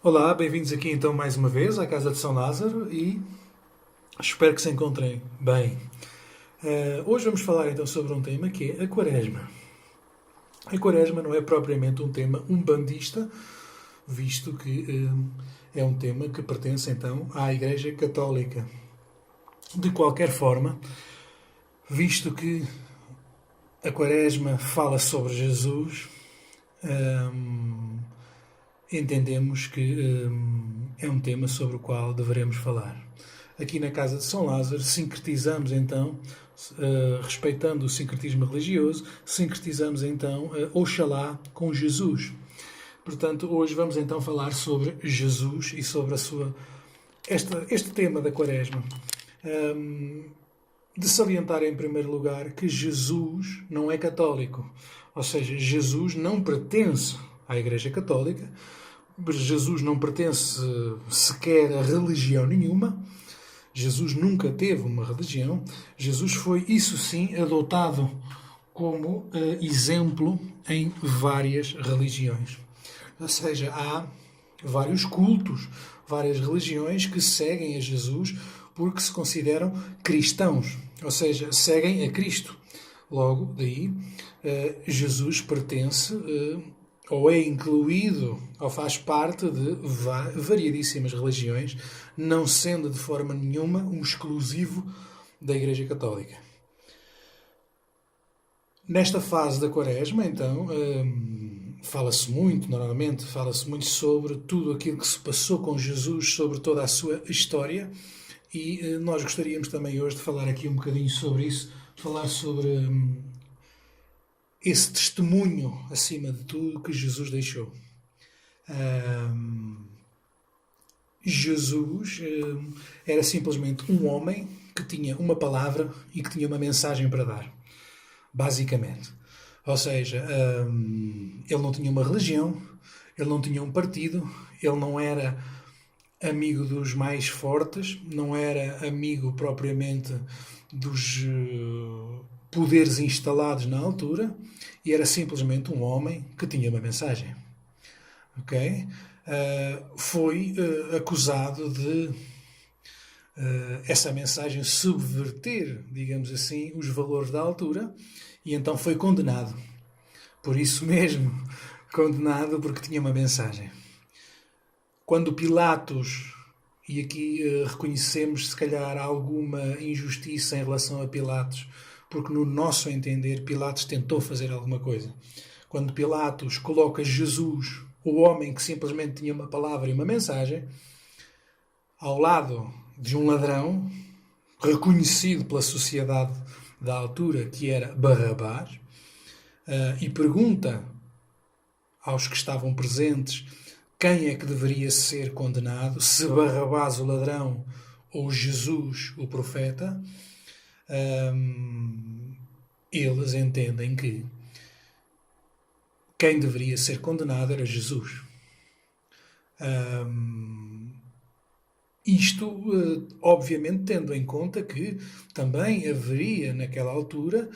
Olá, bem-vindos aqui então mais uma vez à Casa de São Lázaro e espero que se encontrem bem. Hoje vamos falar então sobre um tema que é a Quaresma. A Quaresma não é propriamente um tema umbandista, visto que é um tema que pertence então à Igreja Católica. De qualquer forma, visto que a Quaresma fala sobre Jesus, hum, entendemos que é um tema sobre o qual deveremos falar. Aqui na Casa de São Lázaro, sincretizamos então, respeitando o sincretismo religioso, sincretizamos então Oxalá com Jesus. Portanto, hoje vamos então falar sobre Jesus e sobre este tema da Quaresma. De salientar em primeiro lugar que Jesus não é católico, ou seja, Jesus não pertence à Igreja Católica, Jesus não pertence sequer a religião nenhuma, Jesus nunca teve uma religião, Jesus foi, isso sim, adotado como exemplo em várias religiões. Ou seja, há vários cultos, várias religiões que seguem a Jesus porque se consideram cristãos, ou seja, seguem a Cristo. Logo, daí, Jesus pertence ou é incluído ou faz parte de variedíssimas religiões, não sendo de forma nenhuma um exclusivo da Igreja Católica. Nesta fase da Quaresma, então, fala-se muito, normalmente, fala-se muito sobre tudo aquilo que se passou com Jesus, sobre toda a sua história, e nós gostaríamos também hoje de falar aqui um bocadinho sobre isso, de falar sobre esse testemunho, acima de tudo, que Jesus deixou. Jesus era simplesmente um homem que tinha uma palavra e que tinha uma mensagem para dar, basicamente. Ou seja, ele não tinha uma religião, ele não tinha um partido, ele não era amigo dos mais fortes, não era amigo propriamente dos poderes instalados na altura, e era simplesmente um homem que tinha uma mensagem. Ok? Foi acusado de essa mensagem subverter, digamos assim, os valores da altura, e então foi condenado. Por isso mesmo, condenado porque tinha uma mensagem. Quando Pilatos, e aqui reconhecemos se calhar alguma injustiça em relação a Pilatos, porque no nosso entender Pilatos tentou fazer alguma coisa. Quando Pilatos coloca Jesus, o homem que simplesmente tinha uma palavra e uma mensagem, ao lado de um ladrão, reconhecido pela sociedade da altura, que era Barrabás, e pergunta aos que estavam presentes quem é que deveria ser condenado, se Barrabás o ladrão ou Jesus o profeta, eles entendem que quem deveria ser condenado era Jesus. Isto, obviamente, tendo em conta que também haveria, naquela altura,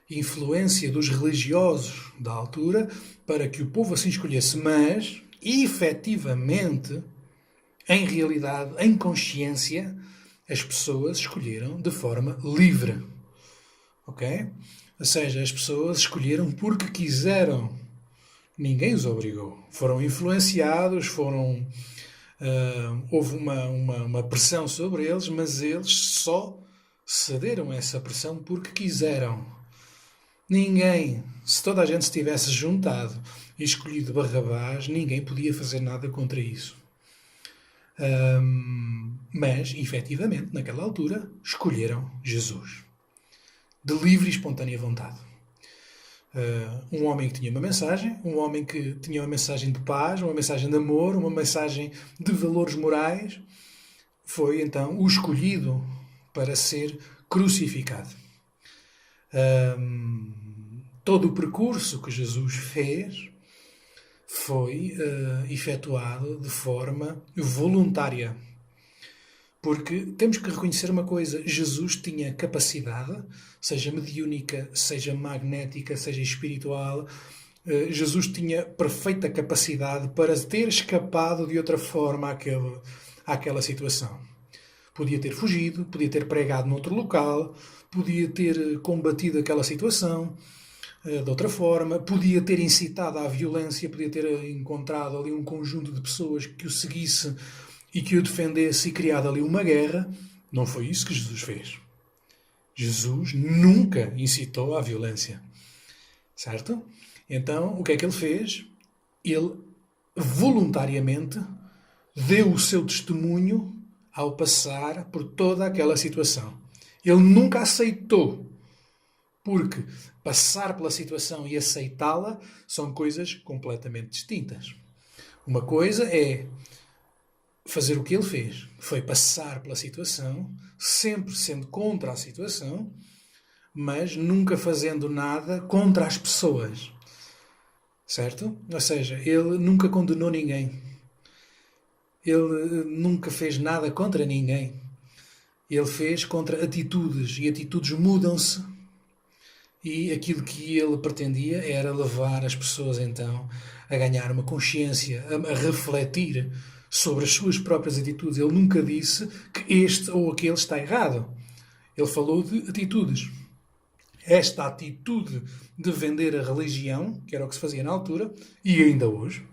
influência dos religiosos da altura para que o povo assim escolhesse, mas, efetivamente, em realidade, em consciência, as pessoas escolheram de forma livre. Ok? Ou seja, as pessoas escolheram porque quiseram. Ninguém os obrigou. Foram influenciados, houve uma pressão sobre eles, mas eles só cederam a essa pressão porque quiseram. Ninguém, se toda a gente se tivesse juntado e escolhido Barrabás, ninguém podia fazer nada contra isso. Mas, efetivamente, naquela altura, escolheram Jesus. De livre e espontânea vontade. Um homem que tinha uma mensagem, um homem que tinha uma mensagem de paz, uma mensagem de amor, uma mensagem de valores morais, foi então o escolhido para ser crucificado. Todo o percurso que Jesus fez foi efetuado de forma voluntária. Porque temos que reconhecer uma coisa: Jesus tinha capacidade, seja mediúnica, seja magnética, seja espiritual, Jesus tinha perfeita capacidade para ter escapado de outra forma àquela situação. Podia ter fugido, podia ter pregado noutro local, podia ter combatido aquela situação de outra forma, podia ter incitado à violência, podia ter encontrado ali um conjunto de pessoas que o seguisse e que o defendesse e criado ali uma guerra. Não foi isso que Jesus fez. Jesus nunca incitou à violência. Certo? Então, o que é que ele fez? Ele voluntariamente deu o seu testemunho ao passar por toda aquela situação. Ele nunca aceitou, porque passar pela situação e aceitá-la são coisas completamente distintas. Uma coisa é fazer o que ele fez, foi passar pela situação, sempre sendo contra a situação, mas nunca fazendo nada contra as pessoas. Certo? Ou seja, ele nunca condenou ninguém. Ele nunca fez nada contra ninguém. Ele fez contra atitudes, e atitudes mudam-se. E aquilo que ele pretendia era levar as pessoas então a ganhar uma consciência, a refletir sobre as suas próprias atitudes. Ele nunca disse que este ou aquele está errado. Ele falou de atitudes. Esta atitude de vender a religião, que era o que se fazia na altura, e ainda hoje,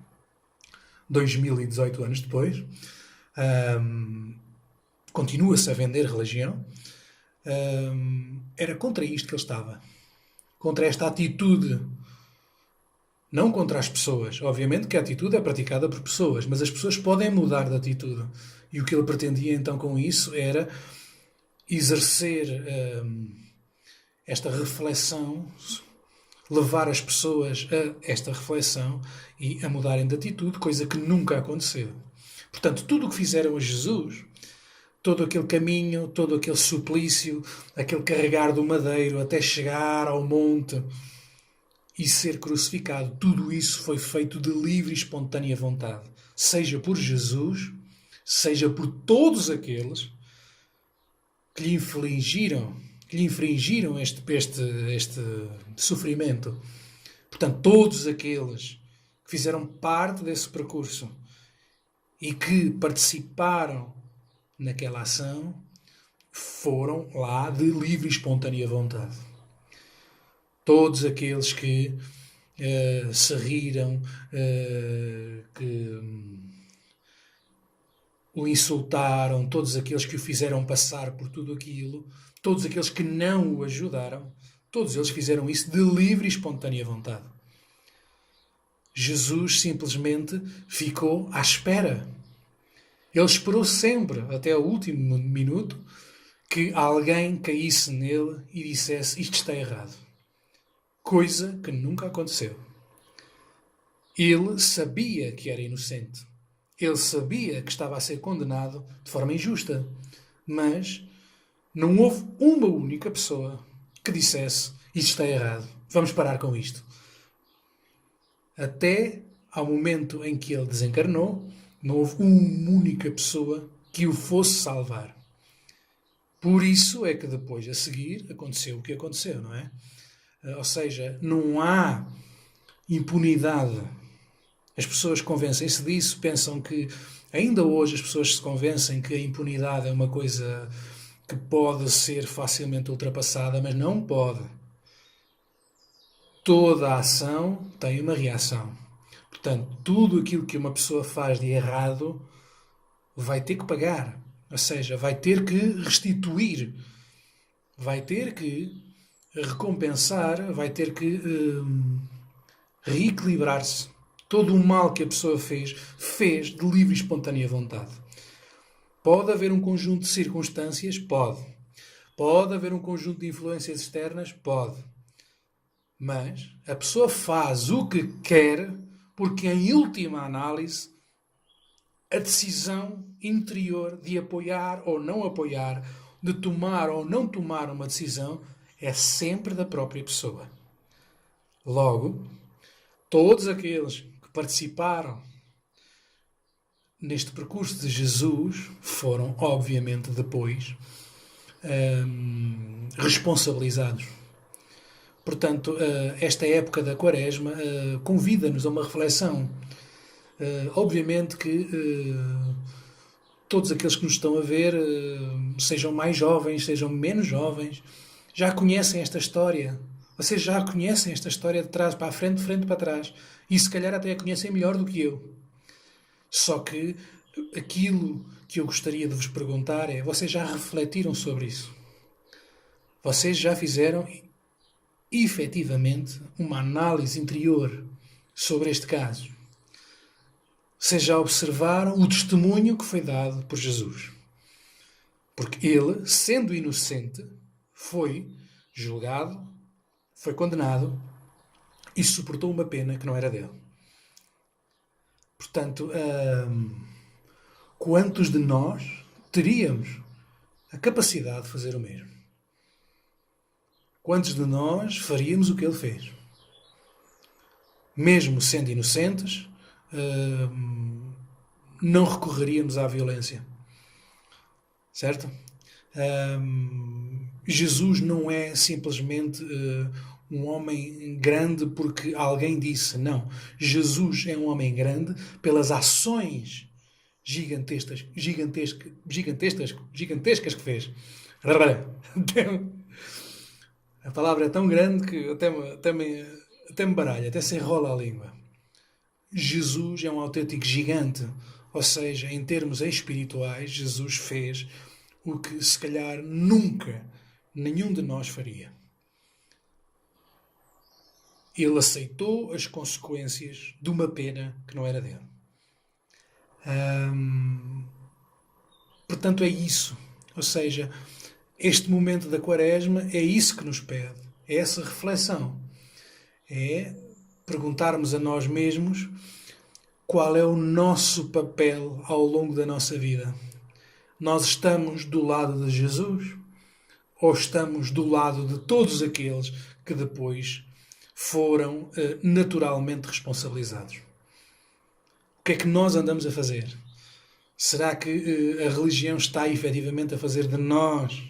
2018 anos depois, continua-se a vender religião, era contra isto que ele estava. Contra esta atitude. Não contra as pessoas. Obviamente que a atitude é praticada por pessoas, mas as pessoas podem mudar de atitude. E o que ele pretendia então com isso era exercer esta reflexão, levar as pessoas a esta reflexão e a mudarem de atitude, coisa que nunca aconteceu. Portanto, tudo o que fizeram a Jesus, todo aquele caminho, todo aquele suplício, aquele carregar do madeiro até chegar ao monte e ser crucificado, tudo isso foi feito de livre e espontânea vontade. Seja por Jesus, seja por todos aqueles que lhe infringiram este sofrimento. Portanto, todos aqueles que fizeram parte desse percurso e que participaram naquela ação foram lá de livre e espontânea vontade. Todos aqueles que se riram, que o insultaram, todos aqueles que o fizeram passar por tudo aquilo, todos aqueles que não o ajudaram, todos eles fizeram isso de livre e espontânea vontade. Jesus simplesmente ficou à espera. Ele esperou sempre, até o último minuto, que alguém caísse nele e dissesse: isto está errado. Coisa que nunca aconteceu. Ele sabia que era inocente. Ele sabia que estava a ser condenado de forma injusta. Mas não houve uma única pessoa que dissesse: isto está errado, vamos parar com isto. Até ao momento em que ele desencarnou, não houve uma única pessoa que o fosse salvar. Por isso é que depois, a seguir, aconteceu o que aconteceu, não é? Ou seja, não há impunidade. As pessoas convencem-se disso, pensam que ainda hoje as pessoas se convencem que a impunidade é uma coisa que pode ser facilmente ultrapassada, mas não pode. Toda a ação tem uma reação. Portanto, tudo aquilo que uma pessoa faz de errado vai ter que pagar. Ou seja, vai ter que restituir. Vai ter que recompensar, vai ter que reequilibrar-se. Todo o mal que a pessoa fez de livre e espontânea vontade. Pode haver um conjunto de circunstâncias? Pode. Pode haver um conjunto de influências externas? Pode. Mas a pessoa faz o que quer porque, em última análise, a decisão interior de apoiar ou não apoiar, de tomar ou não tomar uma decisão, é sempre da própria pessoa. Logo, todos aqueles que participaram neste percurso de Jesus foram, obviamente, depois responsabilizados. Portanto, esta época da Quaresma convida-nos a uma reflexão. Obviamente que todos aqueles que nos estão a ver, sejam mais jovens, sejam menos jovens, já conhecem esta história. Vocês já conhecem esta história de trás para a frente, de frente para trás. E se calhar até a conhecem melhor do que eu. Só que aquilo que eu gostaria de vos perguntar é: vocês já refletiram sobre isso? Vocês já fizeram efetivamente uma análise interior sobre este caso? Vocês já observaram o testemunho que foi dado por Jesus? Porque ele, sendo inocente, foi julgado, foi condenado e suportou uma pena que não era dele. Portanto, quantos de nós teríamos a capacidade de fazer o mesmo? Quantos de nós faríamos o que ele fez? Mesmo sendo inocentes, não recorreríamos à violência. Certo? Jesus não é simplesmente um homem grande porque alguém disse. Não. Jesus é um homem grande pelas ações gigantescas que fez. A palavra é tão grande que até me baralha, até se enrola a língua. Jesus é um autêntico gigante. Ou seja, em termos espirituais, Jesus fez o que se calhar nunca nenhum de nós faria. Ele aceitou as consequências de uma pena que não era dele. Portanto, é isso. Ou seja, este momento da Quaresma é isso que nos pede. É essa reflexão. É perguntarmos a nós mesmos qual é o nosso papel ao longo da nossa vida. Nós estamos do lado de Jesus ou estamos do lado de todos aqueles que depois foram naturalmente responsabilizados? O que é que nós andamos a fazer? Será que a religião está efetivamente a fazer de nós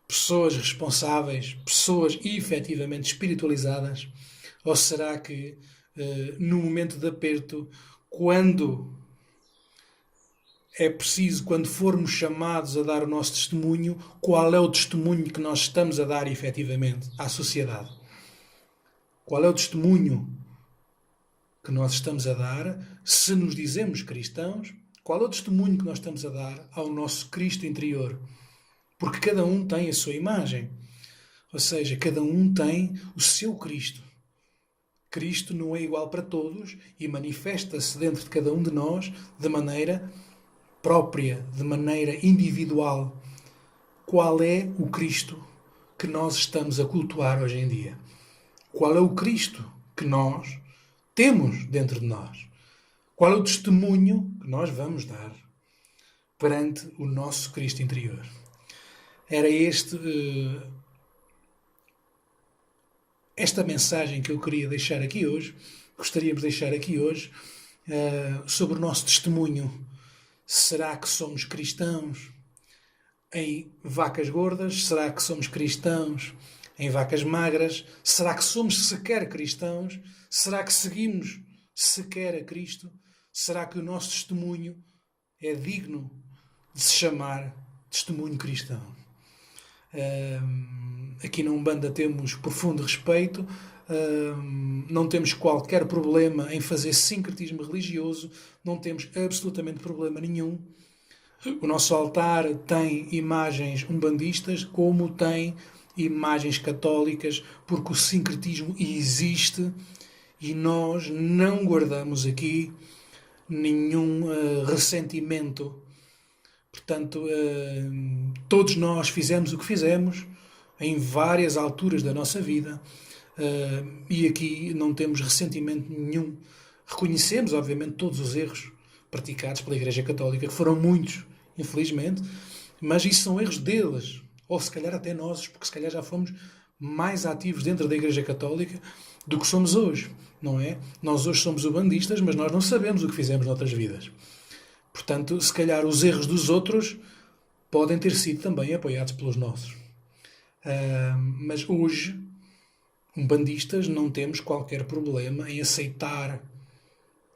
pessoas responsáveis, pessoas efetivamente espiritualizadas? Ou será que no momento de aperto, quando é preciso, quando formos chamados a dar o nosso testemunho, qual é o testemunho que nós estamos a dar efetivamente à sociedade? Qual é o testemunho que nós estamos a dar, se nos dizemos cristãos? Qual é o testemunho que nós estamos a dar ao nosso Cristo interior? Porque cada um tem a sua imagem. Ou seja, cada um tem o seu Cristo. Cristo não é igual para todos e manifesta-se dentro de cada um de nós de maneira própria, de maneira individual. Qual é o Cristo que nós estamos a cultuar hoje em dia? Qual é o Cristo que nós temos dentro de nós? Qual é o testemunho que nós vamos dar perante o nosso Cristo interior? Era esta mensagem que eu queria deixar aqui hoje, gostaríamos de deixar aqui hoje, sobre o nosso testemunho. Será que somos cristãos em vacas gordas? Será que somos cristãos em vacas magras? Será que somos sequer cristãos? Será que seguimos sequer a Cristo? Será que o nosso testemunho é digno de se chamar testemunho cristão? Aqui na Umbanda temos profundo respeito, não temos qualquer problema em fazer sincretismo religioso, não temos absolutamente problema nenhum. O nosso altar tem imagens umbandistas, como tem imagens católicas, porque o sincretismo existe e nós não guardamos aqui nenhum ressentimento. Portanto, todos nós fizemos o que fizemos em várias alturas da nossa vida e aqui não temos ressentimento nenhum. Reconhecemos, obviamente, todos os erros praticados pela Igreja Católica, que foram muitos, infelizmente, mas isso são erros deles, ou se calhar até nós, porque se calhar já fomos mais ativos dentro da Igreja Católica do que somos hoje, não é? Nós hoje somos ubandistas, mas nós não sabemos o que fizemos noutras vidas. Portanto, se calhar os erros dos outros podem ter sido também apoiados pelos nossos. Mas hoje umbandistas, não temos qualquer problema em aceitar,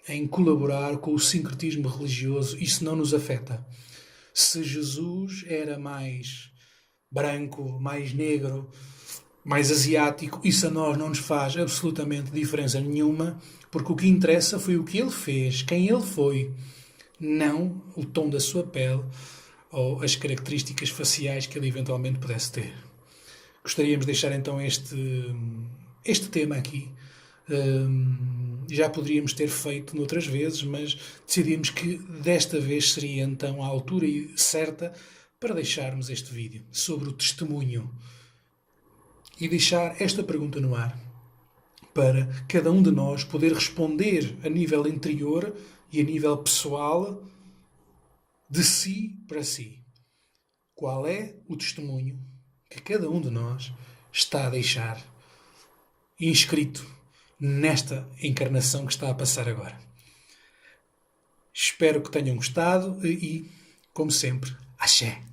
em colaborar com o sincretismo religioso. Isso não nos afeta. Se Jesus era mais branco, mais negro, mais asiático, isso a nós não nos faz absolutamente diferença nenhuma, porque o que interessa foi o que ele fez, quem ele foi, não o tom da sua pele ou as características faciais que ele eventualmente pudesse ter. Gostaríamos de deixar então este tema aqui. Já poderíamos ter feito noutras vezes, mas decidimos que desta vez seria então a altura certa para deixarmos este vídeo sobre o testemunho e deixar esta pergunta no ar para cada um de nós poder responder a nível interior e a nível pessoal de si para si. Qual é o testemunho que cada um de nós está a deixar inscrito nesta encarnação que está a passar agora? Espero que tenham gostado e, como sempre, axé!